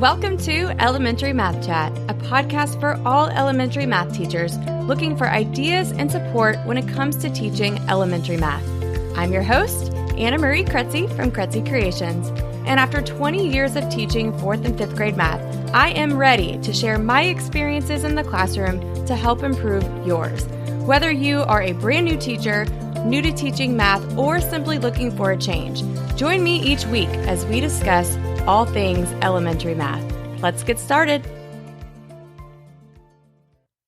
Welcome to Elementary Math Chat, a podcast for all elementary math teachers looking for ideas and support when it comes to teaching elementary math. I'm your host, Anna Marie Kretzy from Kretzy Creations, and after 20 years of teaching 4th and 5th grade math, I am ready to share my experiences in the classroom to help improve yours. Whether you are a brand new teacher, new to teaching math, or simply looking for a change, join me each week as we discuss all things elementary math. Let's get started.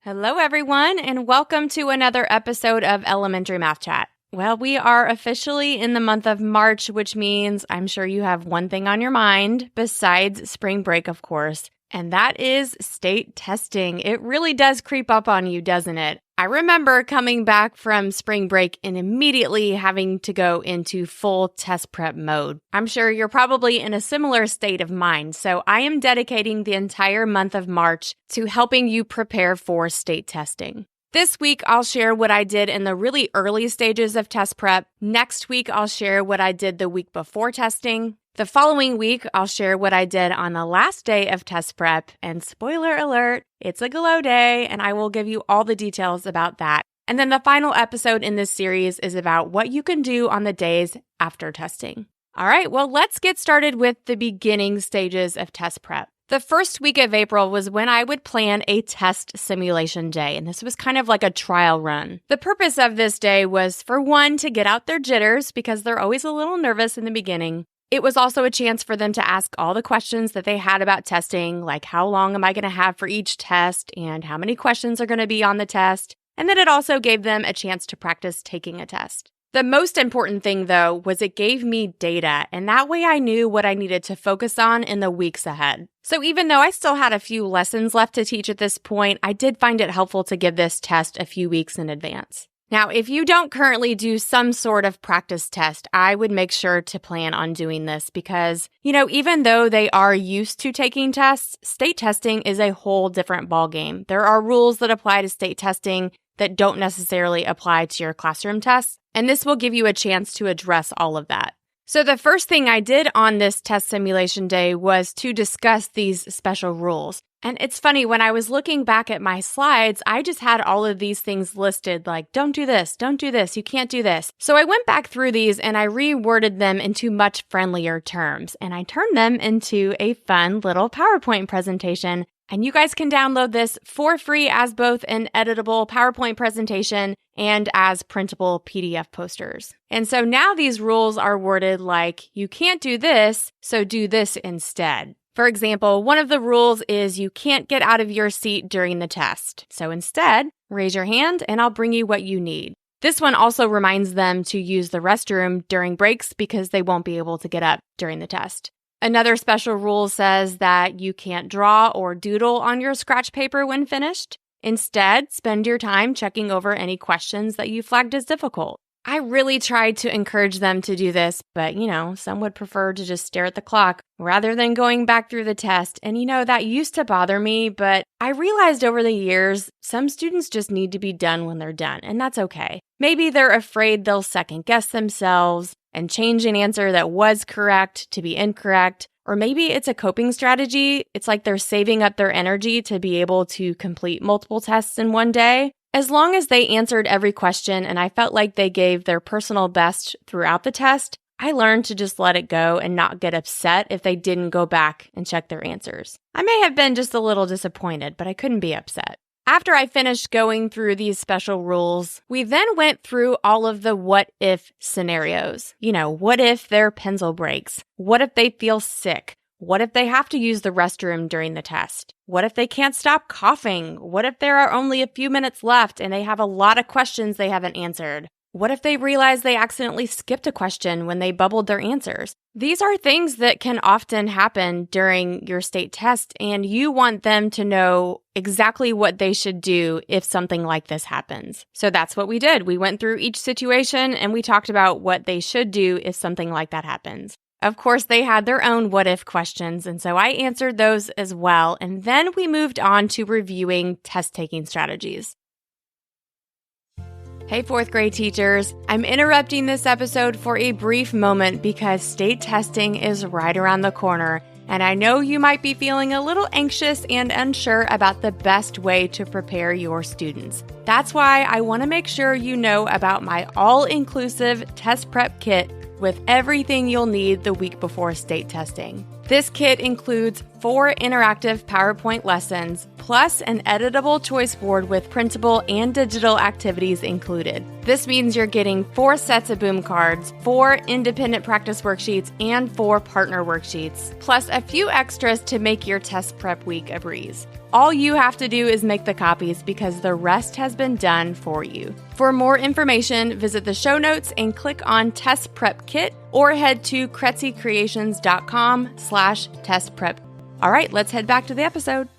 Hello, everyone, and welcome to another episode of Elementary Math Chat. Well, we are officially in the month of March, which means I'm sure you have one thing on your mind besides spring break, of course, and that is state testing. It really does creep up on you, doesn't it? I remember coming back from spring break and immediately having to go into full test prep mode. I'm sure you're probably in a similar state of mind, so I am dedicating the entire month of March to helping you prepare for state testing. This week, I'll share what I did in the really early stages of test prep. Next week, I'll share what I did the week before testing. The following week, I'll share what I did on the last day of test prep. And spoiler alert, it's a glow day, and I will give you all the details about that. And then the final episode in this series is about what you can do on the days after testing. All right, well, let's get started with the beginning stages of test prep. The first week of April was when I would plan a test simulation day, and this was kind of like a trial run. The purpose of this day was, for one, to get out their jitters because they're always a little nervous in the beginning. It was also a chance for them to ask all the questions that they had about testing, like how long am I going to have for each test and how many questions are going to be on the test. And then it also gave them a chance to practice taking a test. The most important thing, though, was it gave me data, and that way I knew what I needed to focus on in the weeks ahead. So even though I still had a few lessons left to teach at this point, I did find it helpful to give this test a few weeks in advance. Now, if you don't currently do some sort of practice test, I would make sure to plan on doing this because, even though they are used to taking tests, state testing is a whole different ballgame. There are rules that apply to state testing that don't necessarily apply to your classroom tests, and this will give you a chance to address all of that. So the first thing I did on this test simulation day was to discuss these special rules. And it's funny, when I was looking back at my slides, I just had all of these things listed like, don't do this, you can't do this. So I went back through these and I reworded them into much friendlier terms. And I turned them into a fun little PowerPoint presentation. And you guys can download this for free as both an editable PowerPoint presentation and as printable PDF posters. And so now these rules are worded like, you can't do this, so do this instead. For example, one of the rules is you can't get out of your seat during the test. So instead, raise your hand and I'll bring you what you need. This one also reminds them to use the restroom during breaks because they won't be able to get up during the test. Another special rule says that you can't draw or doodle on your scratch paper when finished. Instead, spend your time checking over any questions that you flagged as difficult. I really tried to encourage them to do this, but, some would prefer to just stare at the clock rather than going back through the test. And, that used to bother me, but I realized over the years, some students just need to be done when they're done, and that's okay. Maybe they're afraid they'll second guess themselves and change an answer that was correct to be incorrect. Or maybe it's a coping strategy. It's like they're saving up their energy to be able to complete multiple tests in one day. As long as they answered every question and I felt like they gave their personal best throughout the test, I learned to just let it go and not get upset if they didn't go back and check their answers. I may have been just a little disappointed, but I couldn't be upset. After I finished going through these special rules, we then went through all of the what-if scenarios. What if their pencil breaks? What if they feel sick? What if they have to use the restroom during the test? What if they can't stop coughing? What if there are only a few minutes left and they have a lot of questions they haven't answered? What if they realize they accidentally skipped a question when they bubbled their answers? These are things that can often happen during your state test, and you want them to know exactly what they should do if something like this happens. So that's what we did. We went through each situation and we talked about what they should do if something like that happens. Of course, they had their own what-if questions, and so I answered those as well, and then we moved on to reviewing test-taking strategies. Hey, fourth grade teachers. I'm interrupting this episode for a brief moment because state testing is right around the corner, And I know you might be feeling a little anxious and unsure about the best way to prepare your students. That's why I want to make sure you know about my all-inclusive test prep kit with everything you'll need the week before state testing. This kit includes 4 interactive PowerPoint lessons, plus an editable choice board with printable and digital activities included. This means you're getting 4 sets of boom cards, 4 independent practice worksheets, and 4 partner worksheets, plus a few extras to make your test prep week a breeze. All you have to do is make the copies because the rest has been done for you. For more information, visit the show notes and click on Test Prep Kit or head to kretzycreations.com/test prep. All right, let's head back to the episode.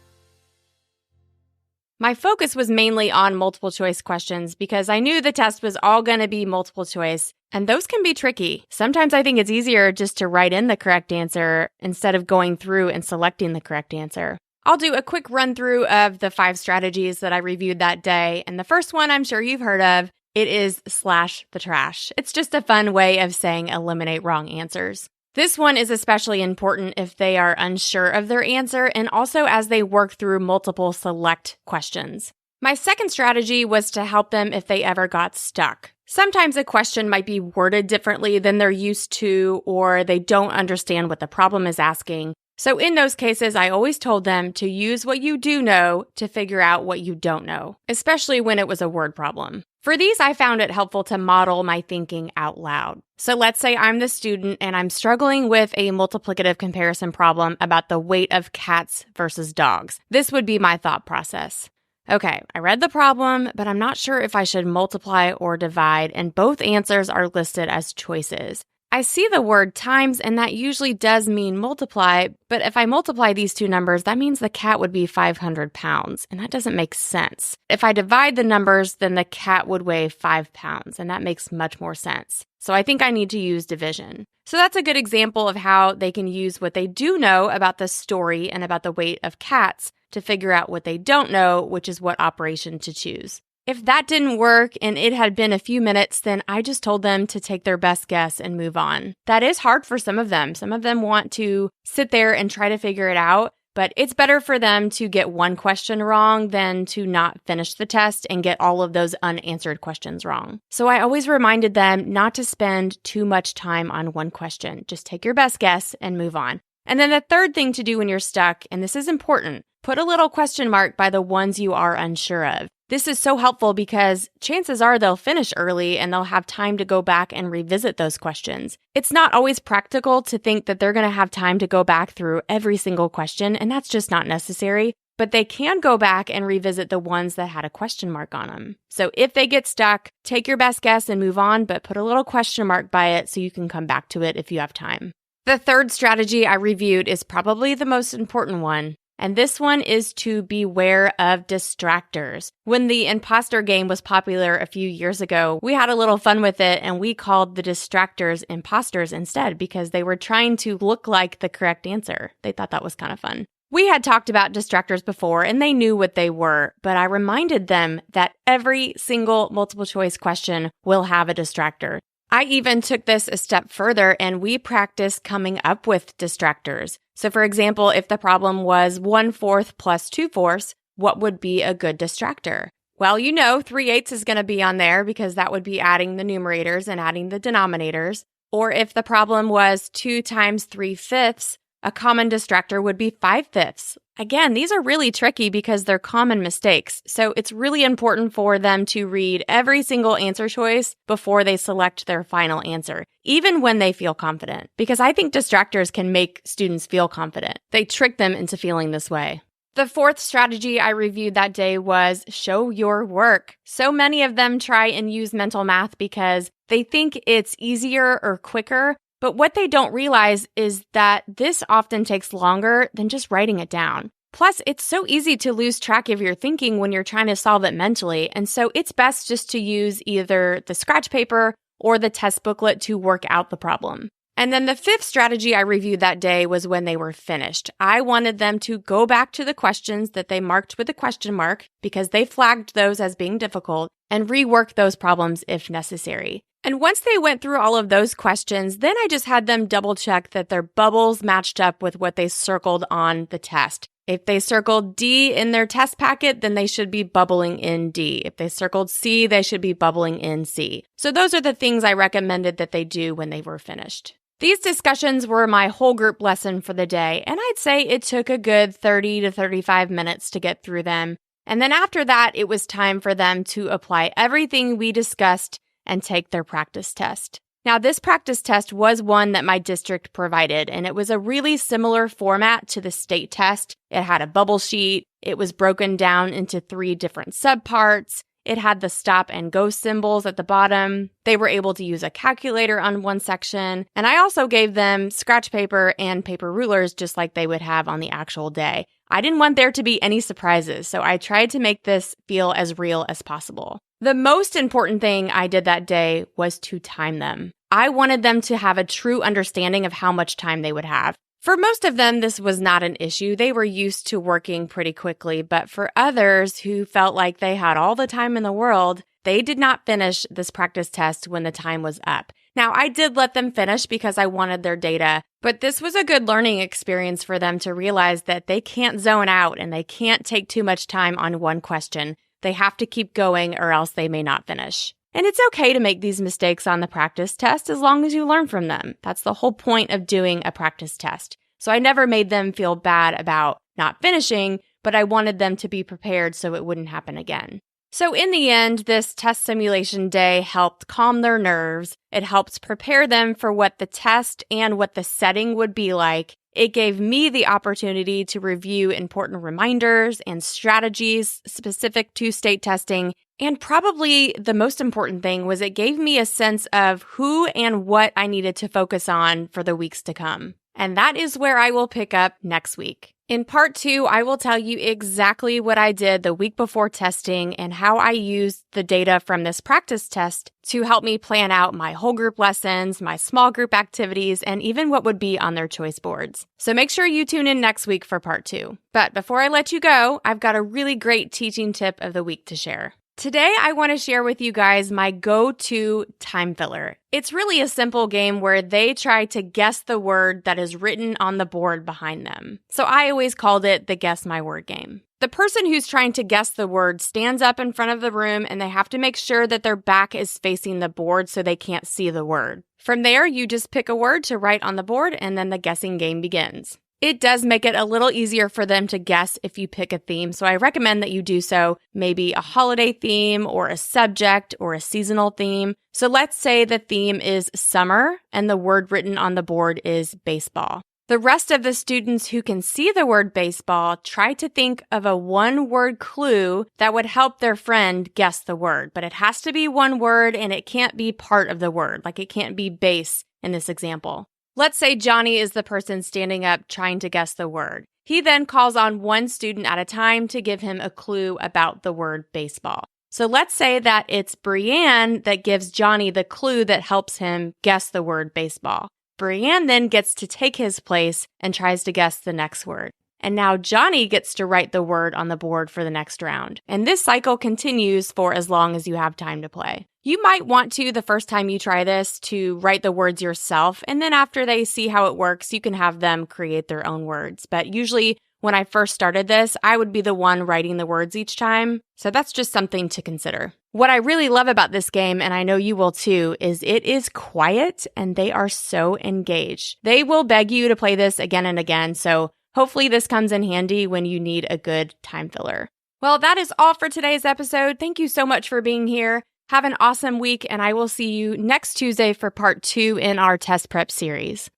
My focus was mainly on multiple choice questions because I knew the test was all going to be multiple choice, and those can be tricky. Sometimes I think it's easier just to write in the correct answer instead of going through and selecting the correct answer. I'll do a quick run through of the 5 strategies that I reviewed that day, and the first one I'm sure you've heard of. It is slash the trash. It's just a fun way of saying eliminate wrong answers. This one is especially important if they are unsure of their answer and also as they work through multiple select questions. My second strategy was to help them if they ever got stuck. Sometimes a question might be worded differently than they're used to, or they don't understand what the problem is asking. So in those cases, I always told them to use what you do know to figure out what you don't know, especially when it was a word problem. For these, I found it helpful to model my thinking out loud. So let's say I'm the student and I'm struggling with a multiplicative comparison problem about the weight of cats versus dogs. This would be my thought process. Okay, I read the problem, but I'm not sure if I should multiply or divide, and both answers are listed as choices. I see the word times, and that usually does mean multiply, but if I multiply these two numbers, that means the cat would be 500 pounds, and that doesn't make sense. If I divide the numbers, then the cat would weigh 5 pounds, and that makes much more sense. So I think I need to use division. So that's a good example of how they can use what they do know about the story and about the weight of cats to figure out what they don't know, which is what operation to choose. If that didn't work and it had been a few minutes, then I just told them to take their best guess and move on. That is hard for some of them. Some of them want to sit there and try to figure it out, but it's better for them to get one question wrong than to not finish the test and get all of those unanswered questions wrong. So I always reminded them not to spend too much time on one question. Just take your best guess and move on. And then the third thing to do when you're stuck, and this is important, put a little question mark by the ones you are unsure of. This is so helpful because chances are they'll finish early and they'll have time to go back and revisit those questions. It's not always practical to think that they're going to have time to go back through every single question, and that's just not necessary. But they can go back and revisit the ones that had a question mark on them. So if they get stuck, take your best guess and move on, but put a little question mark by it so you can come back to it if you have time. The third strategy I reviewed is probably the most important one. And this one is to beware of distractors. When the imposter game was popular a few years ago, we had a little fun with it and we called the distractors imposters instead because they were trying to look like the correct answer. They thought that was kind of fun. We had talked about distractors before and they knew what they were, but I reminded them that every single multiple choice question will have a distractor. I even took this a step further and we practiced coming up with distractors. So for example, if the problem was 1/4 plus 2/4, what would be a good distractor? Well, 3/8 is going to be on there because that would be adding the numerators and adding the denominators. Or if the problem was 2 times 3/5, a common distractor would be 5/5. Again, these are really tricky because they're common mistakes. So it's really important for them to read every single answer choice before they select their final answer, even when they feel confident. Because I think distractors can make students feel confident. They trick them into feeling this way. The fourth strategy I reviewed that day was show your work. So many of them try and use mental math because they think it's easier or quicker. But what they don't realize is that this often takes longer than just writing it down. Plus, it's so easy to lose track of your thinking when you're trying to solve it mentally, and so it's best just to use either the scratch paper or the test booklet to work out the problem. And then the fifth strategy I reviewed that day was when they were finished. I wanted them to go back to the questions that they marked with a question mark because they flagged those as being difficult and rework those problems if necessary. And once they went through all of those questions, then I just had them double check that their bubbles matched up with what they circled on the test. If they circled D in their test packet, then they should be bubbling in D. If they circled C, they should be bubbling in C. So those are the things I recommended that they do when they were finished. These discussions were my whole group lesson for the day, and I'd say it took a good 30 to 35 minutes to get through them. And then after that, it was time for them to apply everything we discussed and take their practice test. Now, this practice test was one that my district provided, and it was a really similar format to the state test. It had a bubble sheet. It was broken down into 3 different subparts. It had the stop and go symbols at the bottom. They were able to use a calculator on one section. And I also gave them scratch paper and paper rulers just like they would have on the actual day. I didn't want there to be any surprises, so I tried to make this feel as real as possible. The most important thing I did that day was to time them. I wanted them to have a true understanding of how much time they would have. For most of them, this was not an issue. They were used to working pretty quickly, but for others who felt like they had all the time in the world, they did not finish this practice test when the time was up. Now, I did let them finish because I wanted their data, but this was a good learning experience for them to realize that they can't zone out and they can't take too much time on one question. They have to keep going or else they may not finish. And it's okay to make these mistakes on the practice test as long as you learn from them. That's the whole point of doing a practice test. So I never made them feel bad about not finishing, but I wanted them to be prepared so it wouldn't happen again. So in the end, this test simulation day helped calm their nerves. It helped prepare them for what the test and what the setting would be like. It gave me the opportunity to review important reminders and strategies specific to state testing. And probably the most important thing was it gave me a sense of who and what I needed to focus on for the weeks to come. And that is where I will pick up next week. In part 2, I will tell you exactly what I did the week before testing and how I used the data from this practice test to help me plan out my whole group lessons, my small group activities, and even what would be on their choice boards. So make sure you tune in next week for part 2. But before I let you go, I've got a really great teaching tip of the week to share. Today, I want to share with you guys my go-to time filler. It's really a simple game where they try to guess the word that is written on the board behind them. So I always called it the Guess My Word game. The person who's trying to guess the word stands up in front of the room and they have to make sure that their back is facing the board so they can't see the word. From there, you just pick a word to write on the board and then the guessing game begins. It does make it a little easier for them to guess if you pick a theme, so I recommend that you do so, maybe a holiday theme or a subject or a seasonal theme. So let's say the theme is summer and the word written on the board is baseball. The rest of the students who can see the word baseball try to think of a one-word clue that would help their friend guess the word, but it has to be one word and it can't be part of the word, like it can't be base in this example. Let's say Johnny is the person standing up trying to guess the word. He then calls on one student at a time to give him a clue about the word baseball. So let's say that it's Brianne that gives Johnny the clue that helps him guess the word baseball. Brianne then gets to take his place and tries to guess the next word. And now Johnny gets to write the word on the board for the next round. And this cycle continues for as long as you have time to play. You might want to, the first time you try this, to write the words yourself, and then after they see how it works, you can have them create their own words. But usually, when I first started this, I would be the one writing the words each time, so that's just something to consider. What I really love about this game, and I know you will too, is it is quiet and they are so engaged. They will beg you to play this again and again, so hopefully this comes in handy when you need a good time filler. Well, that is all for today's episode. Thank you so much for being here. Have an awesome week, and I will see you next Tuesday for part 2 in our test prep series.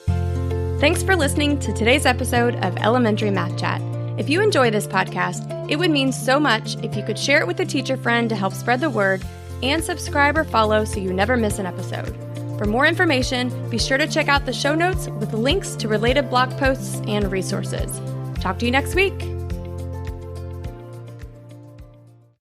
Thanks for listening to today's episode of Elementary Math Chat. If you enjoy this podcast, it would mean so much if you could share it with a teacher friend to help spread the word, and subscribe or follow so you never miss an episode. For more information, be sure to check out the show notes with links to related blog posts and resources. Talk to you next week.